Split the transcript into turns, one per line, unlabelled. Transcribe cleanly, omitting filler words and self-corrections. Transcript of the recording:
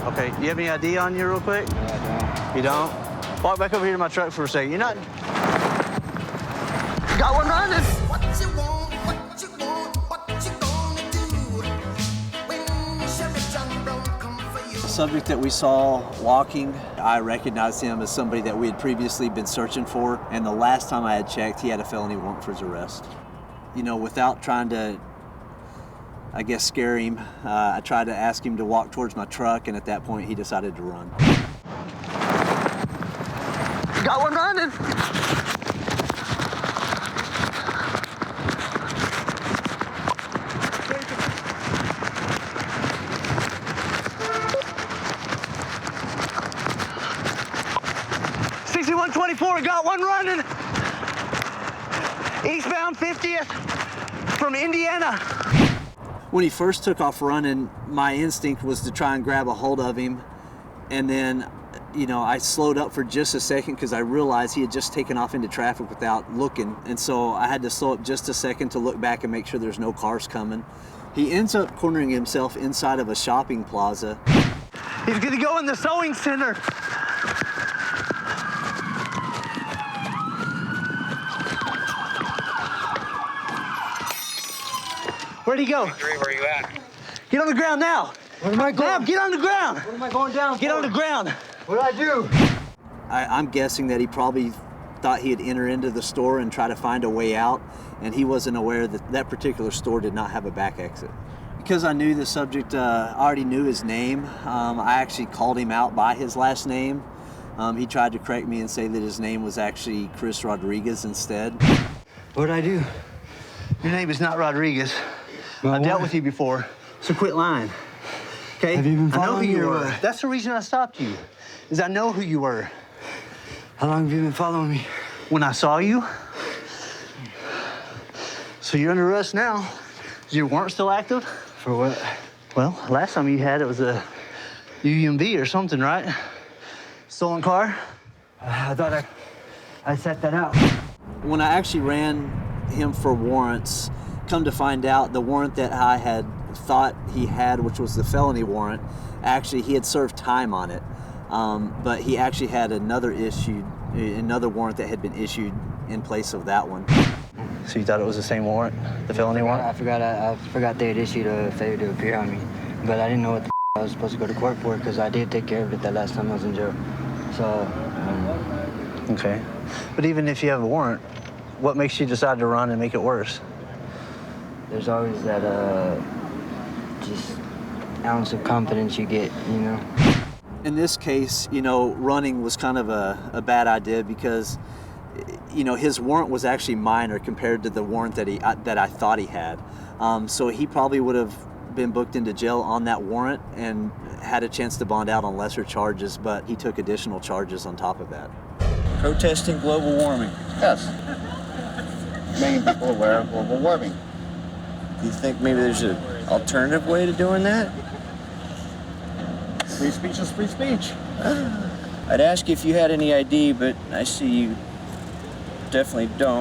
Okay, you have any ID on you real quick?
No, I don't.
You don't? Walk back over here to my truck for a second. You're not... Got one running!
What you want, what you want, what you gonna do when Sheriff John Brown come for you?
The subject that we saw walking, I recognized him as somebody that we had previously been searching for, and the last time I had checked, he had a felony warrant for his arrest. You know, without trying to, I guess, scare him, I tried to ask him to walk towards my truck, and at that point, he decided to run. Got one running! .124, got one running. Eastbound 50th from Indiana. When he first took off running, my instinct was to try and grab a hold of him. And then, you know, I slowed up for just a second because I realized he had just taken off into traffic without looking. And so I had to slow up just a second to look back and make sure there's no cars coming. He ends up cornering himself inside of a shopping plaza. He's gonna go in the sewing center. Where'd he go?
Where you at?
Get on the ground now.
Where am I going?
Now, get on the ground.
What am I going down
Get
for?
on the ground.
What did I do?
I'm guessing that he probably thought he'd enter into the store and try to find a way out, and he wasn't aware that that particular store did not have a back exit. Because I knew the subject, I already knew his name, I actually called him out by his last name. He tried to correct me and say that his name was actually Chris Rodriguez instead.
What did I do?
Your name is not Rodriguez. I dealt with you before, so quit lying. Okay?
Have you been
I know who
following me
you
or
were.
what?
That's the reason I stopped you, is I know who you were.
How long have you been following me?
When I saw you. So you're under arrest now. Is your warrant still active?
For what?
Well, last time you had it was a UMV or something, right? Stolen car?
I thought I set that out.
When I actually ran him for warrants, come to find out the warrant that I had thought he had, which was the felony warrant, actually he had served time on it. But he actually had another warrant that had been issued in place of that one. So you thought it was the same warrant, the felony warrant?
I forgot they had issued a failure to appear on me, but I didn't know what the I was supposed to go to court for because I did take care of it that last time I was in jail. So.
Okay. But even if you have a warrant, what makes you decide to run and make it worse?
There's always that just ounce of confidence you get, you know.
In this case, you know, running was kind of a bad idea because, you know, his warrant was actually minor compared to the warrant that I thought he had. So he probably would have been booked into jail on that warrant and had a chance to bond out on lesser charges, but he took additional charges on top of that.
Protesting global warming. Yes. Making people aware of global warming. Do you think maybe there's an alternative way to doing that? Free speech is free speech. I'd ask you if you had any ID, but I see you definitely don't.